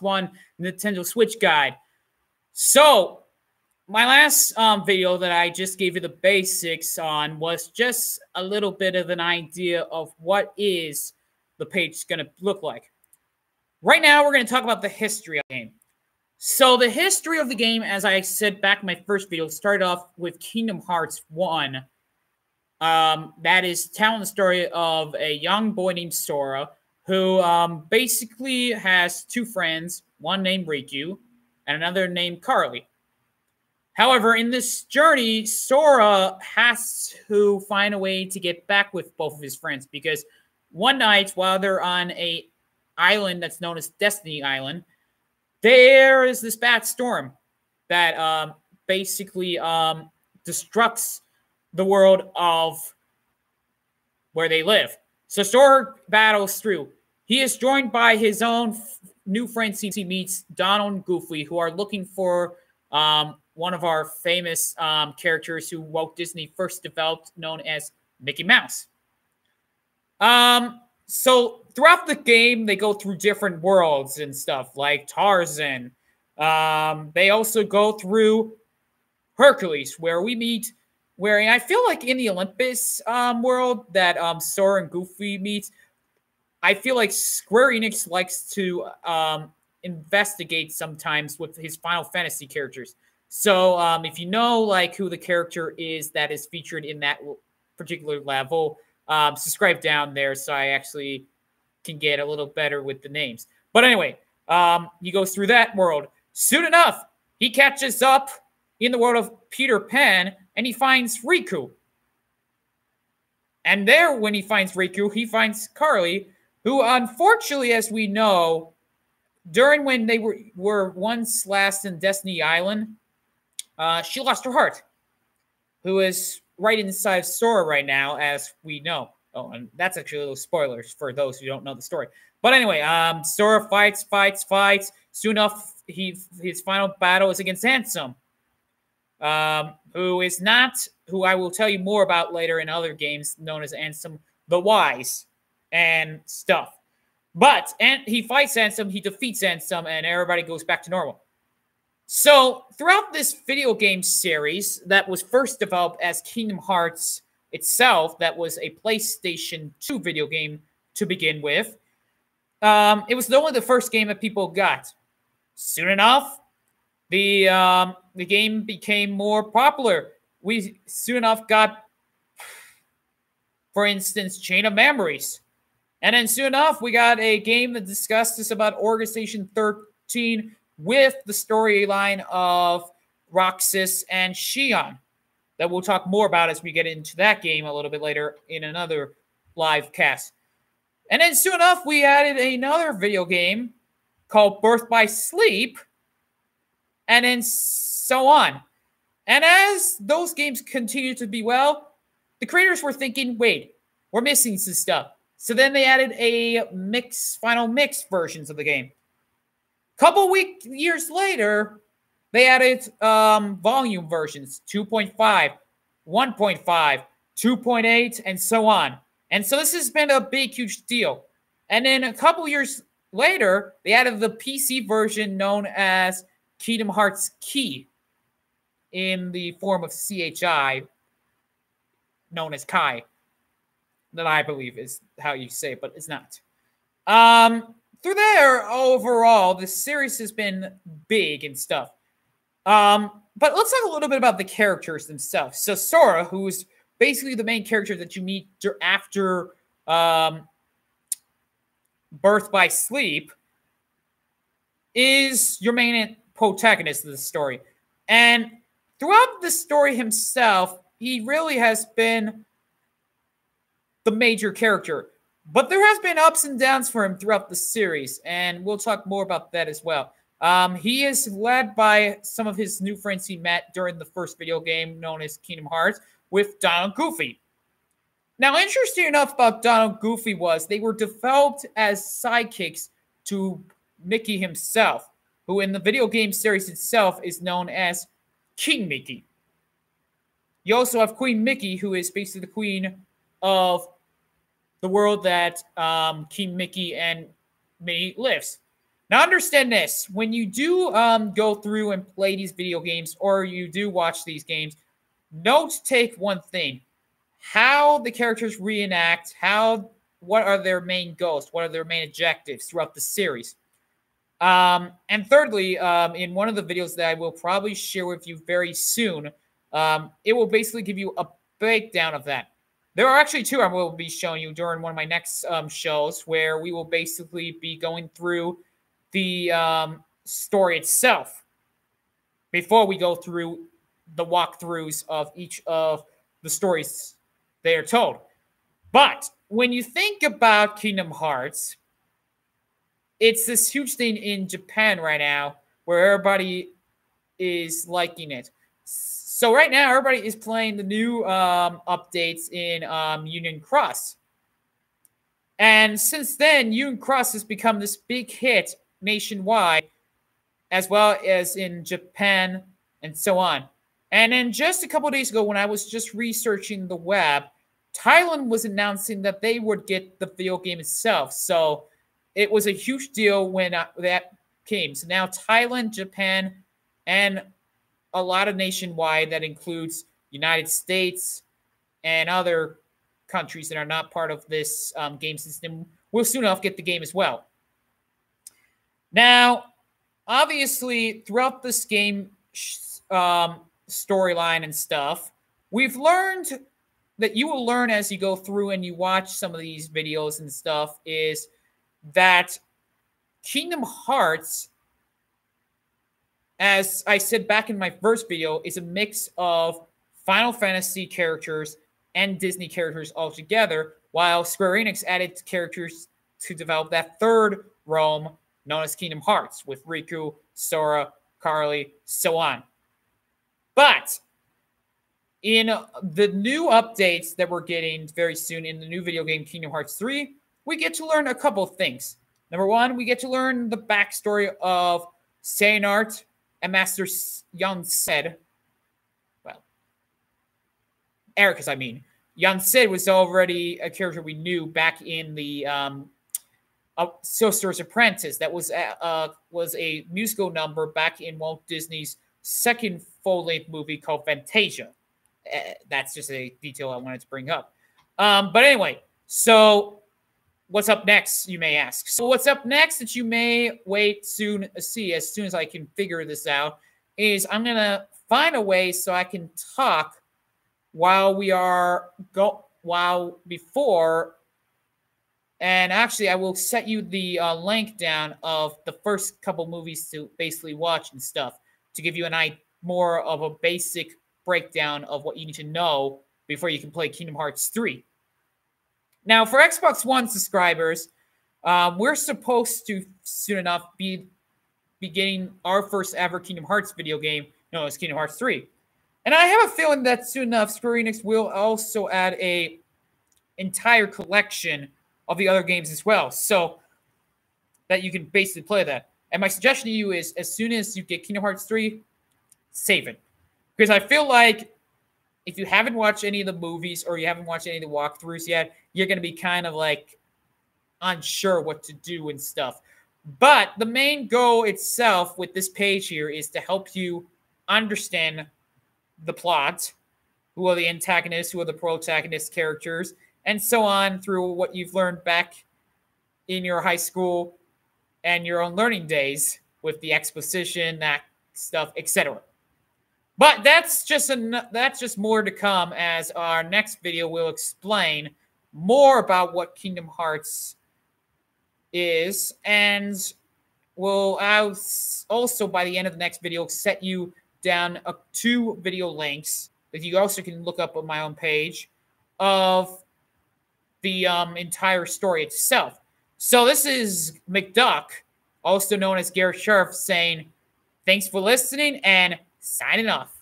One Nintendo Switch Guide. So, my last video that I just gave you the basics on was just a little bit of an idea of what is the page going to look like. Right now, we're going to talk about the history of the game. So the history of the game, as I said back in my first video, started off with Kingdom Hearts 1. That is telling the story of a young boy named Sora who basically has two friends, one named Riku and another named Carly. However, in this journey, Sora has to find a way to get back with both of his friends because one night while they're on an island that's known as Destiny Island, there is this bad storm that basically destructs the world of where they live. So Sora battles through. He is joined by his own new friends he meets, Donald and Goofy, who are looking for one of our famous characters who Walt Disney first developed, known as Mickey Mouse. So throughout the game, they go through different worlds and stuff, like Tarzan. They also go through Hercules, where we meet, where I feel like in the Olympus world that Sora and Goofy meet, I feel like Square Enix likes to investigate sometimes with his Final Fantasy characters. So if you know like who the character is that is featured in that particular level, subscribe down there so I actually can get a little better with the names. But anyway, he goes through that world. Soon enough, he catches up in the world of Peter Pan, and he finds Riku. And there, when he finds Riku, he finds Carly, who unfortunately, as we know, during when they were once last in Destiny Island, she lost her heart, who is right inside Sora right now, as we know. Oh, and that's actually a little spoilers for those who don't know the story. But anyway, Sora fights. Soon enough, his final battle is against Ansem, who is not, who I will tell you more about later in other games, known as Ansem the Wise and stuff. But he fights Ansem, he defeats Ansem, and everybody goes back to normal. So throughout this video game series that was first developed as Kingdom Hearts itself, that was a PlayStation 2 video game to begin with, it was only the first game that people got. Soon enough, the game became more popular. We soon enough got, for instance, Chain of Memories. And then soon enough, we got a game that discusses about Organization 13 with the storyline of Roxas and Xion that we'll talk more about as we get into that game a little bit later in another live cast. And then soon enough, we added another video game called Birth by Sleep, and then so on. And as those games continue to be well, the creators were thinking, wait, we're missing some stuff. So then they added a final mix versions of the game. Couple years later, they added volume versions, 2.5, 1.5, 2.8, and so on. And so this has been a big, huge deal. And then a couple years later, they added the PC version known as Kingdom Hearts Key in the form of CHI, known as Kai. That I believe is how you say it, but it's not. Through there, overall, the series has been big and stuff. But let's talk a little bit about the characters themselves. So Sora, who's basically the main character that you meet after Birth by Sleep, is your main protagonist of the story. And throughout the story himself, he really has been the major character. But there has been ups and downs for him throughout the series, and we'll talk more about that as well. He is led by some of his new friends he met during the first video game known as Kingdom Hearts with Donald Goofy. Now, interesting enough about Donald Goofy was they were developed as sidekicks to Mickey himself, who in the video game series itself is known as King Mickey. You also have Queen Mickey, who is basically the queen of the world that King Mickey and Minnie lives. Now, understand this. When you do go through and play these video games, or you do watch these games, note take one thing. How the characters reenact, what are their main goals, what are their main objectives throughout the series. And thirdly, in one of the videos that I will probably share with you very soon, it will basically give you a breakdown of that. There are actually two I will be showing you during one of my next shows, where we will basically be going through the story itself before we go through the walkthroughs of each of the stories they are told. But when you think about Kingdom Hearts, it's this huge thing in Japan right now where everybody is liking it. So right now, everybody is playing the new updates in Union Cross. And since then, Union Cross has become this big hit nationwide, as well as in Japan and so on. And then just a couple of days ago, when I was just researching the web, Thailand was announcing that they would get the video game itself. So it was a huge deal when that came. So now Thailand, Japan, and a lot of nationwide, that includes United States and other countries that are not part of this game system, will soon enough get the game as well. Now, obviously, throughout this game storyline and stuff, we've learned that you will learn as you go through and you watch some of these videos and stuff, is that Kingdom Hearts, as I said back in my first video, is a mix of Final Fantasy characters and Disney characters all together, while Square Enix added characters to develop that third realm known as Kingdom Hearts, with Riku, Sora, Carly, so on. But in the new updates that we're getting very soon in the new video game Kingdom Hearts 3, we get to learn a couple of things. Number one, we get to learn the backstory of Xehanort and Master Young Sid. Well, Ericus, I mean. Young Sid was already a character we knew back in the Sorcerer's Apprentice. That was a musical number back in Walt Disney's second full-length movie called Fantasia. That's just a detail I wanted to bring up. But anyway, so what's up next, you may ask? So what's up next that you may wait soon to see, as soon as I can figure this out, is I'm going to find a way so I can talk while before, and actually I will set you the link down of the first couple movies to basically watch and stuff, to give you more of a basic breakdown of what you need to know before you can play Kingdom Hearts 3. Now, for Xbox One subscribers, we're supposed to soon enough be getting our first ever Kingdom Hearts video game known as Kingdom Hearts 3. And I have a feeling that soon enough, Square Enix will also add a entire collection of the other games as well, so that you can basically play that. And my suggestion to you is, as soon as you get Kingdom Hearts 3, save it. Because I feel like if you haven't watched any of the movies or you haven't watched any of the walkthroughs yet, you're going to be kind of like unsure what to do and stuff. But the main goal itself with this page here is to help you understand the plot, who are the antagonists, who are the protagonist characters, and so on through what you've learned back in your high school and your own learning days with the exposition, that stuff, etc. But that's just more to come, as our next video will explain more about what Kingdom Hearts is, and will also by the end of the next video set you down 2 video links that you also can look up on my own page of the entire story itself. So this is McDuck, also known as Garrett Sharf, saying thanks for listening and signing off.